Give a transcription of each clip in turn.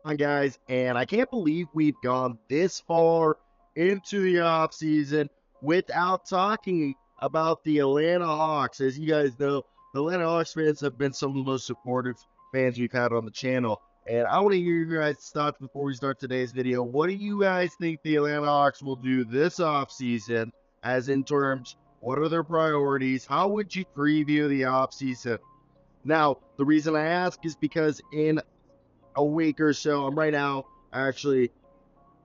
Hi guys, and I can't believe we've gone this far into the off season without talking about the Atlanta Hawks. As you guys know, the Atlanta Hawks fans have been some of the most supportive fans we've had on the channel. And I want to hear your guys' thoughts before we start today's video. What do you guys think the Atlanta Hawks will do this off season? As in terms, what are their priorities? How would you preview the off season? Now, the reason I ask is because in a week or so. I'm right now actually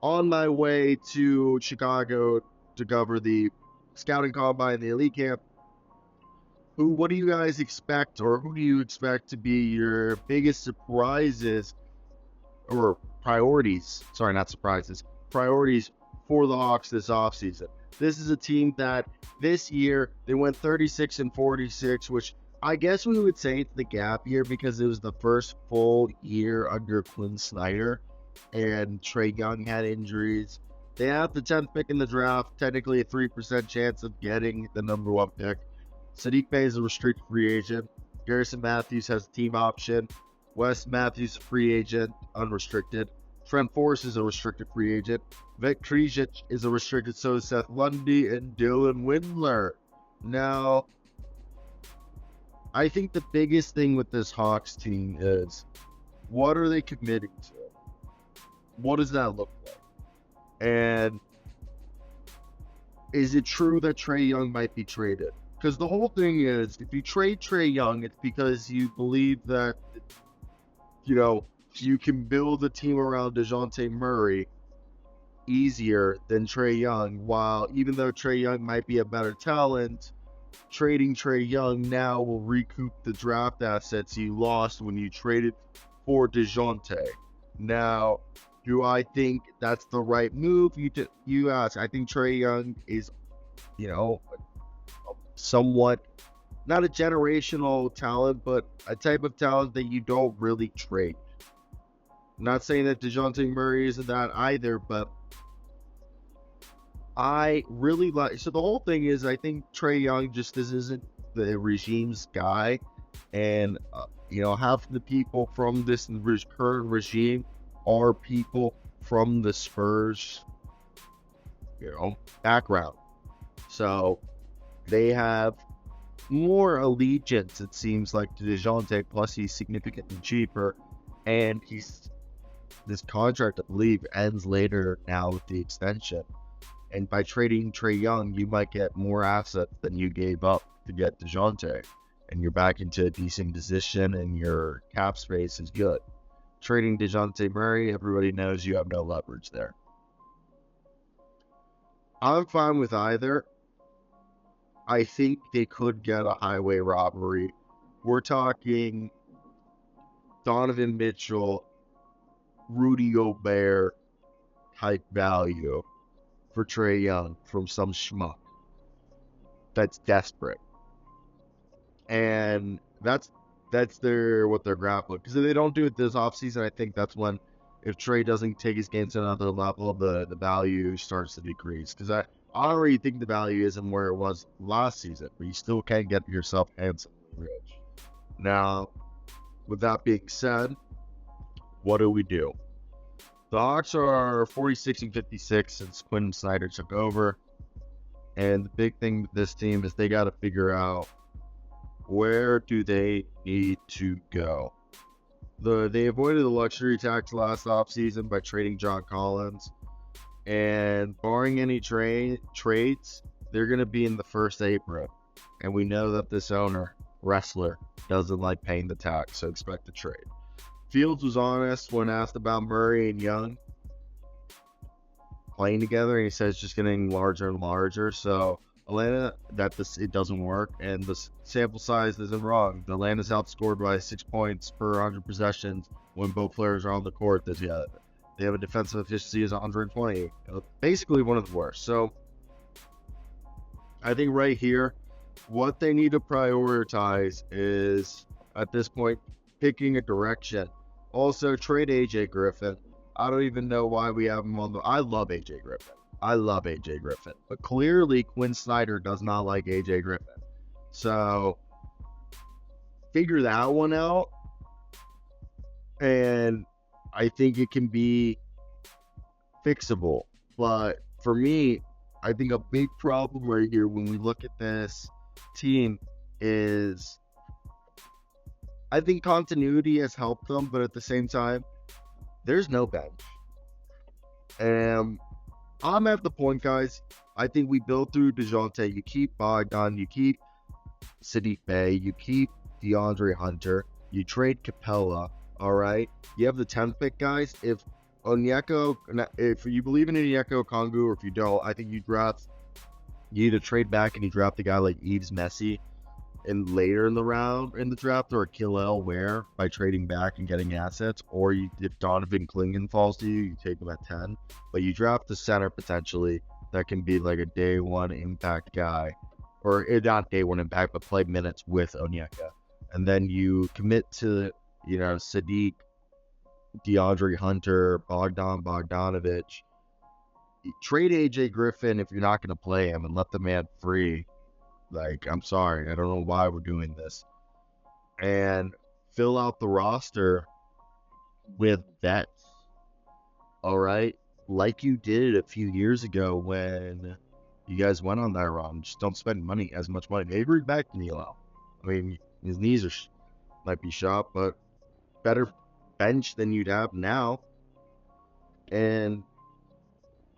on my way to Chicago to cover the scouting combine, the elite camp. What do you guys expect, or who do you expect to be your biggest surprises or priorities? Sorry, not surprises, priorities for the Hawks this offseason. This is a team that this year they went 36 and 46, which I guess we would say it's the gap year because it was the first full year under Quinn Snyder and Trae Young had injuries. They have the 10th pick in the draft, technically a 3% chance of getting the number one pick. Sadiq Bey is a restricted free agent. Garrison Matthews has a team option. Wes Matthews, a free agent, unrestricted. Trent Forrest is a restricted free agent. Vic Krejci is a restricted, so is Seth Lundy and Dylan Windler. Now, I think the biggest thing with this Hawks team is what are they committing to? What does that look like? And is it true that Trae Young might be traded? Because the whole thing is, if you trade Trae Young, it's because you believe that, you can build a team around DeJounte Murray easier than Trae Young. While even though Trae Young might be a better talent, trading Trae Young now will recoup the draft assets you lost when you traded for DeJounte. Now, do I think that's the right move? You ask. I think Trae Young is, somewhat not a generational talent, but a type of talent that you don't really trade. Not saying that DeJounte Murray isn't that either, but I really like. So the whole thing is, I think Trae Young just isn't the regime's guy, and half the people from this current regime are people from the Spurs, background. So they have more allegiance, it seems like, to DeJounte. Plus, he's significantly cheaper, and this contract, I believe, ends later now with the extension. And by trading Trae Young, you might get more assets than you gave up to get DeJounte, and you're back into a decent position, and your cap space is good. Trading DeJounte Murray, everybody knows you have no leverage there. I'm fine with either. I think they could get a highway robbery. We're talking Donovan Mitchell, Rudy Gobert type value for Trae Young from some schmuck that's desperate. And that's what they're grappling. Because if they don't do it this offseason, I think that's when, if Trae doesn't take his game to another level, the value starts to decrease. Because I already think the value isn't where it was last season, but you still can't get yourself handsomely rich. Now, with that being said, what do we do? The Hawks are 46 and 56 since Quinn Snyder took over. And the big thing with this team is they got to figure out, where do they need to go? They avoided the luxury tax last offseason by trading John Collins. And barring any trades, they're going to be in the first apron. And we know that this wrestler, doesn't like paying the tax, so expect a trade. Fields was honest when asked about Murray and Young playing together, and he says it's just getting larger and larger. So Atlanta, it doesn't work, and the sample size isn't wrong. Atlanta's outscored by 6 points per 100 possessions when both players are on the court. They have a defensive efficiency is 120, basically one of the worst. So I think right here, what they need to prioritize is, at this point, picking a direction. Also, trade AJ Griffin. I don't even know why we have him on I love AJ Griffin. But clearly Quinn Snyder does not like AJ Griffin. So figure that one out. And I think it can be fixable. But for me, I think a big problem right here when we look at this team is I think continuity has helped them, but at the same time, there's no bench. And I'm at the point, guys. I think we build through DeJounte. You keep Bogdan, you keep Sadiq Bey, you keep DeAndre Hunter, you trade Capella. All right, you have the 10th pick, guys. If you believe in Onyeka Okongwu, or if you don't, I think you either trade back and you draft a guy like Yves Messi and later in the round in the draft, or a Killel Ware by trading back and getting assets, or if Donovan Clingan falls to you, you take him at 10. But you draft the center potentially that can be like a day one impact guy, or not day one impact, but play minutes with Onyeka. And then you commit to, Sadiq, DeAndre Hunter, Bogdanovich. Trade AJ Griffin if you're not going to play him and let the man free. Like, I'm sorry, I don't know why we're doing this. And fill out the roster with vets. All right? Like you did a few years ago when you guys went on that run. Just don't spend as much money. Maybe bring back Nilo. I mean, his knees might be shot, but better bench than you'd have now. And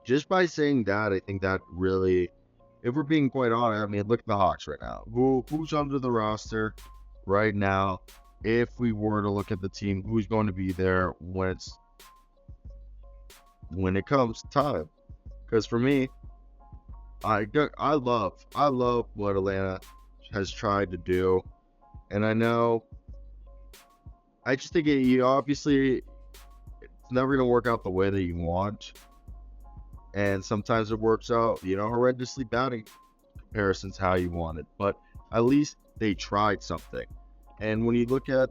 just by saying that, I think that really, if we're being quite honest, I mean, look at the Hawks right now. Who's under the roster right now? If we were to look at the team, who's going to be there when it comes time? Because for me, I love what Atlanta has tried to do, and I just think obviously it's never going to work out the way that you want. And sometimes it works out, horrendously bad in comparisons how you want it. But at least they tried something. And when you look at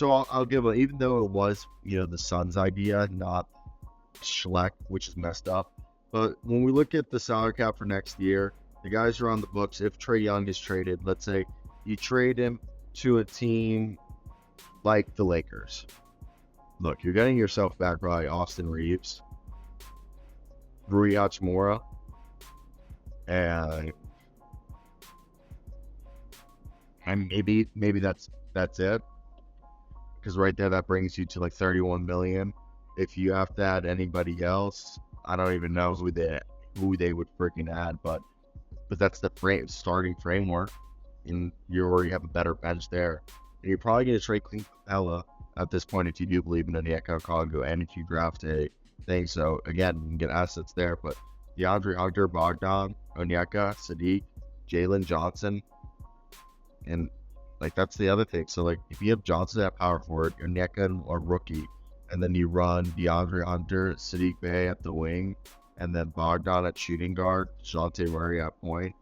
I'll give it, even though it was, the Suns' idea, not Schleck, which is messed up. But when we look at the salary cap for next year, the guys are on the books. If Trae Young is traded, let's say you trade him to a team like the Lakers. Look, you're getting yourself back by Austin Reeves, Rui Hachimura, and maybe that's it. Because right there, that brings you to like 31 million. If you have to add anybody else, I don't even know who they would freaking add, but that's the starting framework, and you already have a better bench there. And you're probably going to trade Clint Capella at this point if you do believe in Onyeka Okongwu, and if you draft a thing. So again, you can get assets there, but DeAndre Hunter, Bogdan, Onyeka, Sadiq, Jalen Johnson, and like that's the other thing. So like if you have Johnson at power forward, Onyeka a rookie, and then you run DeAndre Hunter, Sadiq Bey at the wing, and then Bogdan at shooting guard, Dejounte Murray at point,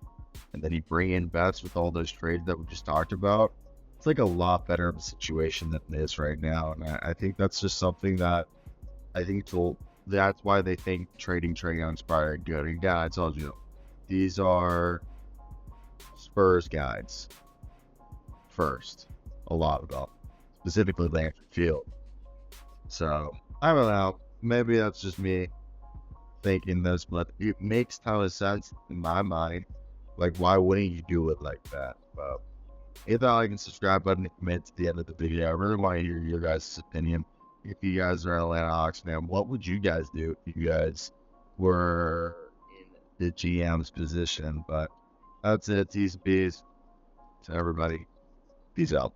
and then you bring in vets with all those trades that we just talked about. It's like a lot better of a situation than it is right now, and I think that's just something that I think that's why they think trading Trae Young's probably good. And yeah, I told you, these are Spurs guides first, a lot of them, specifically Landry Field. So I don't know, maybe that's just me thinking this, but it makes a ton of sense in my mind. Like, why wouldn't you do it like that? But hit that like and subscribe button and comment at the end of the video. I really want to hear your guys' opinion. If you guys are an Atlanta Hawks fan, what would you guys do if you guys were in the GM's position? But that's it. T's and B's to everybody. Peace out.